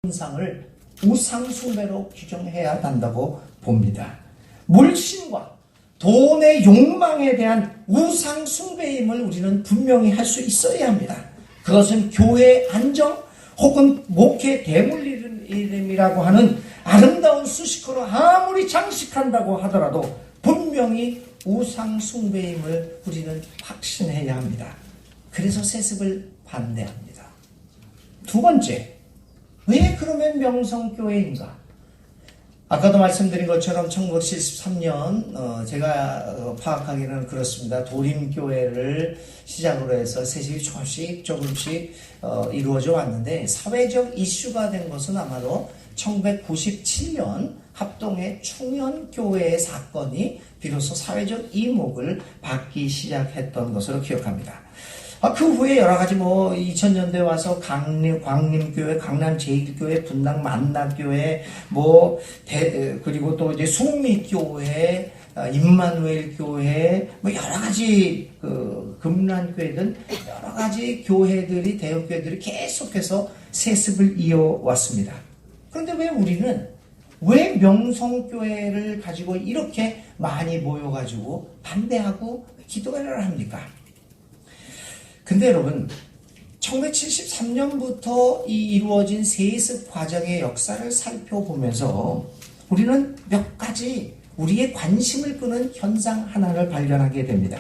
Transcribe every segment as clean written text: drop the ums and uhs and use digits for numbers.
현상을 우상숭배로 규정해야 한다고 봅니다. 물신과 돈의 욕망에 대한 우상숭배임을 우리는 분명히 할 수 있어야 합니다. 그것은 교회 안정 혹은 목회 대물림이라고 하는 아름다운 수식어로 아무리 장식한다고 하더라도 분명히 우상숭배임을 우리는 확신해야 합니다. 그래서 세습을 반대합니다. 두 번째, 왜 그러면 명성교회인가? 아까도 말씀드린 것처럼 1973년 제가 파악하기는 그렇습니다. 도림교회를 시작으로 해서 세습이 조금씩 이루어져 왔는데 사회적 이슈가 된 것은 아마도 1997년 합동의 충현교회의 사건이 비로소 사회적 이목을 받기 시작했던 것으로 기억합니다. 그 후에 여러 가지 2000년대 와서 광림교회, 강남제일교회, 분당 만나교회, 그리고 또 이제 숭미교회, 임마누엘교회, 여러 가지 금란교회 등 여러 가지 교회들이, 대형교회들이 계속해서 세습을 이어왔습니다. 그런데 왜 우리는 왜 명성교회를 가지고 이렇게 많이 모여가지고 반대하고 기도를 합니까? 근데 여러분, 1973년부터 이루어진 세습 과정의 역사를 살펴보면서 우리는 몇 가지 우리의 관심을 끄는 현상 하나를 발견하게 됩니다.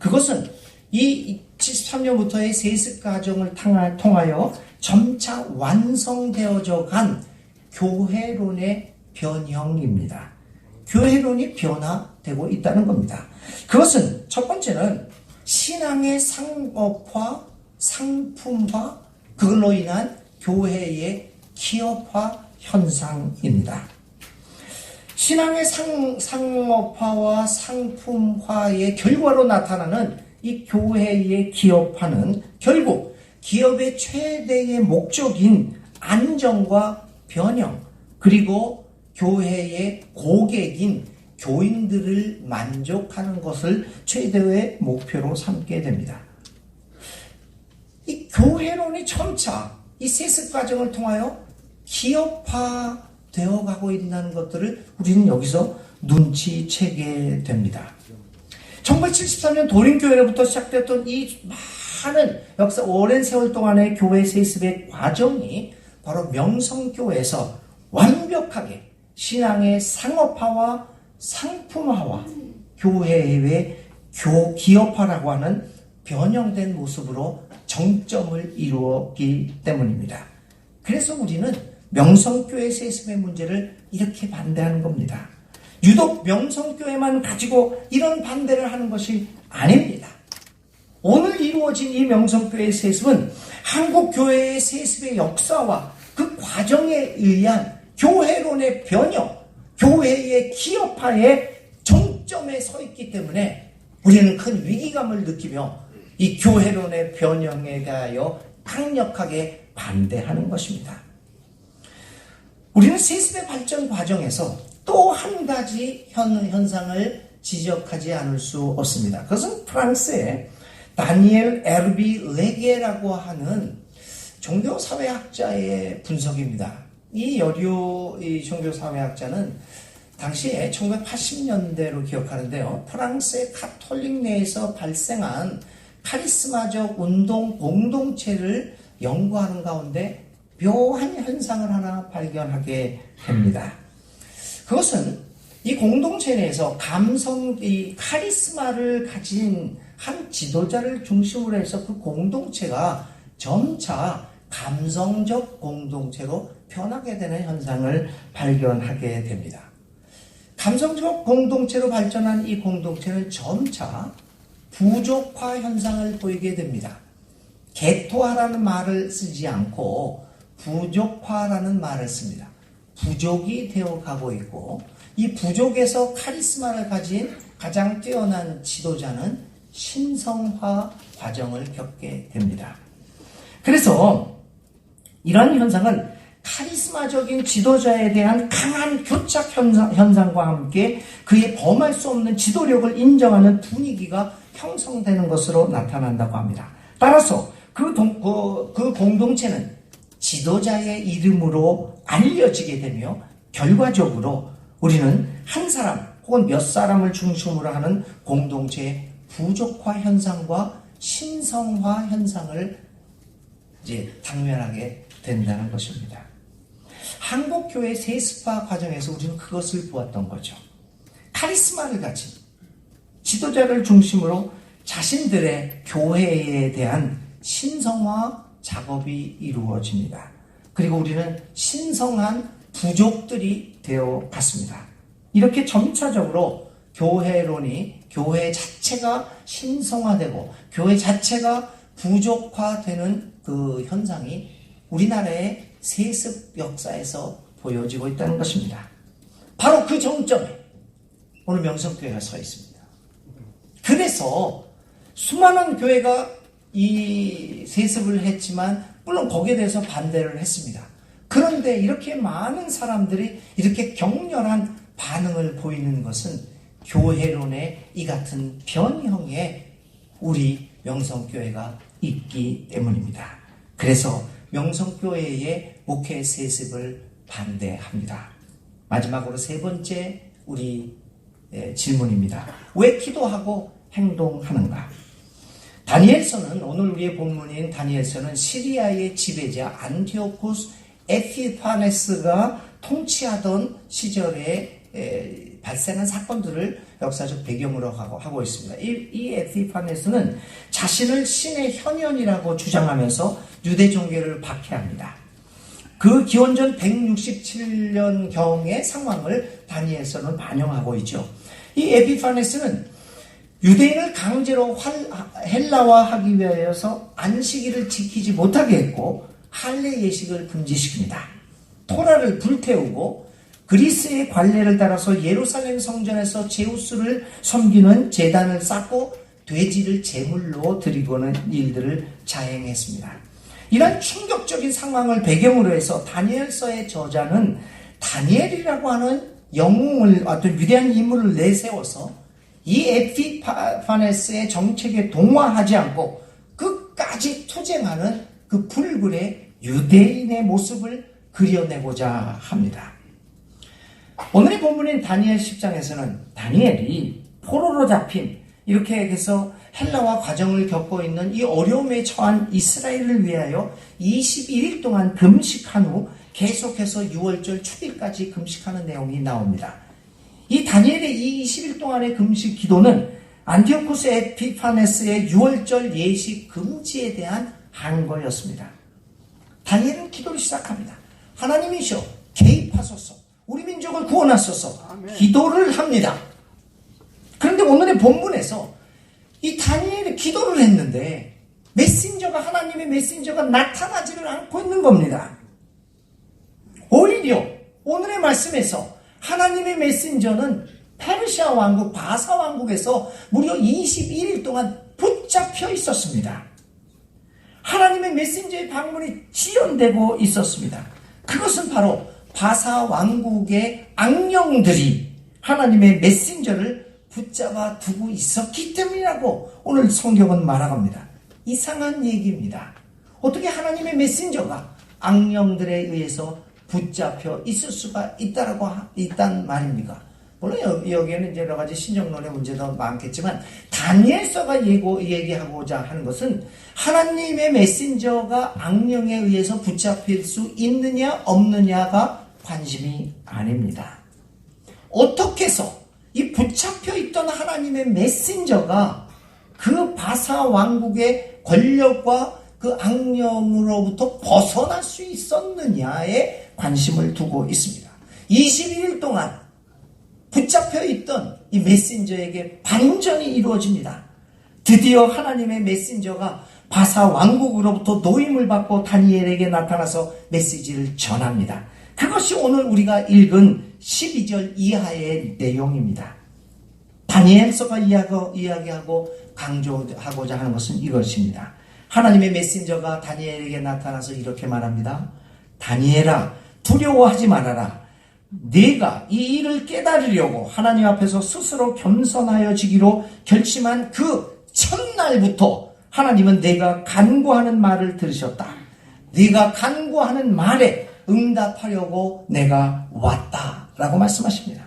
그것은 이 73년부터의 세습 과정을 통하여 점차 완성되어져 간 교회론의 변형입니다. 교회론이 변화되고 있다는 겁니다. 그것은 첫 번째는 신앙의 상업화, 상품화, 그걸로 인한 교회의 기업화 현상입니다. 신앙의 상업화와 상품화의 결과로 나타나는 이 교회의 기업화는 결국 기업의 최대의 목적인 안정과 변형, 그리고 교회의 고객인 교인들을 만족하는 것을 최대의 목표로 삼게 됩니다. 이 교회론이 점차 이 세습 과정을 통하여 기업화되어 가고 있다는 것들을 우리는 여기서 눈치채게 됩니다. 1973년 도림교회로부터 시작됐던 이 많은 역사, 오랜 세월 동안의 교회 세습의 과정이 바로 명성교회에서 완벽하게 신앙의 상업화와 상품화와 교회의 기업화라고 하는 변형된 모습으로 정점을 이루었기 때문입니다. 그래서 우리는 명성교회 세습의 문제를 이렇게 반대하는 겁니다. 유독 명성교회만 가지고 이런 반대를 하는 것이 아닙니다. 오늘 이루어진 이 명성교회 세습은 한국교회의 세습의 역사와 그 과정에 의한 교회론의 변형, 교회의 기업화의 정점에 서 있기 때문에 우리는 큰 위기감을 느끼며 이 교회론의 변형에 대하여 강력하게 반대하는 것입니다. 우리는 세습의 발전 과정에서 또 한 가지 현상을 지적하지 않을 수 없습니다. 그것은 프랑스의 다니엘 에르비 레게라고 하는 종교사회학자의 분석입니다. 이 종교사회학자는 당시에 1980년대로 기억하는데요. 프랑스의 가톨릭 내에서 발생한 카리스마적 운동 공동체를 연구하는 가운데 묘한 현상을 하나 발견하게 됩니다. 그것은 이 공동체 내에서 이 카리스마를 가진 한 지도자를 중심으로 해서 그 공동체가 점차 감성적 공동체로 변하게 되는 현상을 발견하게 됩니다. 감성적 공동체로 발전한 이 공동체는 점차 부족화 현상을 보이게 됩니다. 개토화라는 말을 쓰지 않고 부족화라는 말을 씁니다. 부족이 되어 가고 있고 이 부족에서 카리스마를 가진 가장 뛰어난 지도자는 신성화 과정을 겪게 됩니다. 그래서 이러한 현상은 카리스마적인 지도자에 대한 강한 교착 현상과 함께 그의 범할 수 없는 지도력을 인정하는 분위기가 형성되는 것으로 나타난다고 합니다. 따라서 그 공동체는 지도자의 이름으로 알려지게 되며 결과적으로 우리는 한 사람 혹은 몇 사람을 중심으로 하는 공동체의 부족화 현상과 신성화 현상을 이제 당면하게 된다는 것입니다. 한국교회 세습화 과정에서 우리는 그것을 보았던 거죠. 카리스마를 가진 지도자를 중심으로 자신들의 교회에 대한 신성화 작업이 이루어집니다. 그리고 우리는 신성한 부족들이 되어 갔습니다. 이렇게 점차적으로 교회 자체가 신성화되고 교회 자체가 부족화되는 그 현상이 우리나라의 세습 역사에서 보여지고 있다는 것입니다. 바로 그 정점에 오늘 명성교회가 서 있습니다. 그래서 수많은 교회가 이 세습을 했지만 물론 거기에 대해서 반대를 했습니다. 그런데 이렇게 많은 사람들이 이렇게 격렬한 반응을 보이는 것은 교회론의 이 같은 변형에 우리 명성교회가 있기 때문입니다. 그래서 명성교회의 목회 세습을 반대합니다. 마지막으로 세 번째 우리 질문입니다. 왜 기도하고 행동하는가? 다니엘서는 오늘 우리의 본문인 다니엘서는 시리아의 지배자 안티오쿠스 에피파네스가 통치하던 시절에 발생한 사건들을 역사적 배경으로 하고 있습니다. 이 에피파네스는 자신을 신의 현현이라고 주장하면서 유대 종교를 박해합니다. 그 기원전 167년경의 상황을 다니엘서는 반영하고 있죠. 이 에피파네스는 유대인을 강제로 헬라화하기 위하여서 안식일을 지키지 못하게 했고 할례 예식을 금지시킵니다. 토라를 불태우고 그리스의 관례를 따라서 예루살렘 성전에서 제우스를 섬기는 제단을 쌓고 돼지를 제물로 드리고는 일들을 자행했습니다. 이런 충격적인 상황을 배경으로 해서 다니엘서의 저자는 다니엘이라고 하는 영웅을 어떤 위대한 인물을 내세워서 이 에피파네스의 정책에 동화하지 않고 끝까지 투쟁하는 그 불굴의 유대인의 모습을 그려내고자 합니다. 오늘의 본문인 다니엘 10장에서는 다니엘이 포로로 잡힌 이렇게 해서 헬라화 과정을 겪고 있는 이 어려움에 처한 이스라엘을 위하여 21일 동안 금식한 후 계속해서 6월절 초일까지 금식하는 내용이 나옵니다. 이 다니엘의 이 20일 동안의 금식 기도는 안티오쿠스 에피파네스의 6월절 예식 금지에 대한 항거였습니다. 다니엘은 기도를 시작합니다. 하나님이시여 개입하소서, 우리 민족을 구원하소서. 아멘. 기도를 합니다. 그런데 오늘의 본문에서 이 다니엘이 기도를 했는데 하나님의 메신저가 나타나지를 않고 있는 겁니다. 오히려 오늘의 말씀에서 하나님의 메신저는 페르시아 왕국 바사 왕국에서 무려 21일 동안 붙잡혀 있었습니다. 하나님의 메신저의 방문이 지연되고 있었습니다. 그것은 바로 바사 왕국의 악령들이 하나님의 메신저를 붙잡아 두고 있었기 때문이라고 오늘 성경은 말합니다. 이상한 얘기입니다. 어떻게 하나님의 메신저가 악령들에 의해서 붙잡혀 있을 수가 있단 말입니까? 물론 여기에는 이제 여러 가지 신정론의 문제도 많겠지만 다니엘서가 얘기하고자 하는 것은 하나님의 메신저가 악령에 의해서 붙잡힐 수 있느냐 없느냐가 관심이 아닙니다. 어떻게 해서 이 붙잡혀 있던 하나님의 메신저가 그 바사 왕국의 권력과 그 악령으로부터 벗어날 수 있었느냐에 관심을 두고 있습니다. 21일 동안 붙잡혀 있던 이 메신저에게 반전이 이루어집니다. 드디어 하나님의 메신저가 바사 왕국으로부터 노임을 받고 다니엘에게 나타나서 메시지를 전합니다. 그것이 오늘 우리가 읽은 12절 이하의 내용입니다. 다니엘서가 이야기하고 강조하고자 하는 것은 이것입니다. 하나님의 메신저가 다니엘에게 나타나서 이렇게 말합니다. 다니엘아, 두려워하지 말아라. 네가 이 일을 깨달으려고 하나님 앞에서 스스로 겸손하여지기로 결심한 그 첫날부터 하나님은 내가 간구하는 말을 들으셨다. 네가 간구하는 말에 응답하려고 내가 왔다라고 말씀하십니다.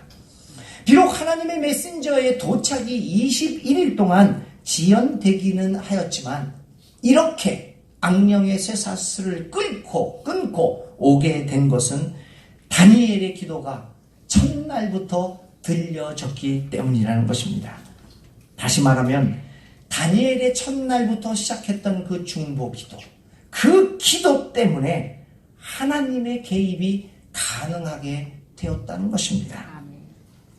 비록 하나님의 메신저의 도착이 21일 동안 지연되기는 하였지만 이렇게 악령의 쇠사슬을 끊고 오게 된 것은 다니엘의 기도가 첫날부터 들려졌기 때문이라는 것입니다. 다시 말하면 다니엘의 첫날부터 시작했던 그 중보 기도, 그 기도 때문에 하나님의 개입이 가능하게 되었다는 것입니다.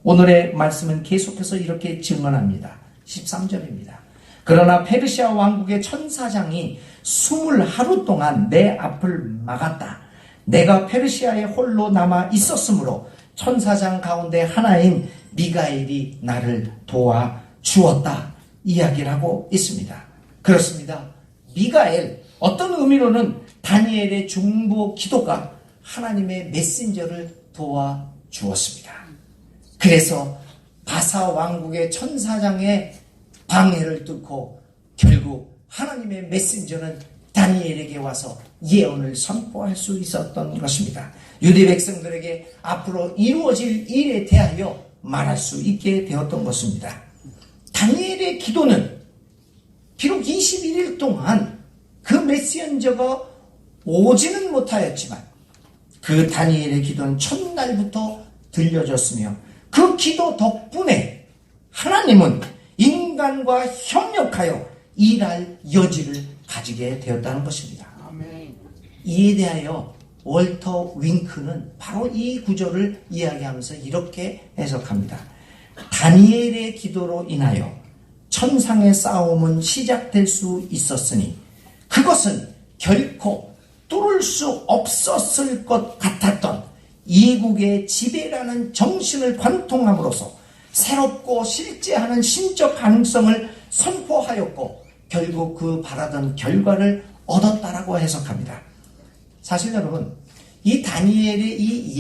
오늘의 말씀은 계속해서 이렇게 증언합니다. 13절입니다. 그러나 페르시아 왕국의 천사장이 20하루 동안 내 앞을 막았다. 내가 페르시아에 홀로 남아 있었으므로 천사장 가운데 하나인 미가엘이 나를 도와주었다. 이야기를 하고 있습니다. 그렇습니다. 미가엘, 어떤 의미로는 다니엘의 중보 기도가 하나님의 메신저를 도와주었습니다. 그래서 바사 왕국의 천사장의 방해를 뚫고 결국 하나님의 메신저는 다니엘에게 와서 예언을 선포할 수 있었던 것입니다. 유대 백성들에게 앞으로 이루어질 일에 대하여 말할 수 있게 되었던 것입니다. 다니엘의 기도는 비록 21일 동안 그 메신저가 오지는 못하였지만 그 다니엘의 기도는 첫날부터 들려졌으며 그 기도 덕분에 하나님은 인간과 협력하여 일할 여지를 가지게 되었다는 것입니다. 아멘. 이에 대하여 월터 윙크는 바로 이 구절을 이야기하면서 이렇게 해석합니다. 다니엘의 기도로 인하여 천상의 싸움은 시작될 수 있었으니 그것은 결코 뚫을 수 없었을 것 같았던 이국의 지배라는 정신을 관통함으로써 새롭고 실제하는 신적 가능성을 선포하였고 결국 그 바라던 결과를 얻었다라고 해석합니다. 사실 여러분, 이 다니엘의 이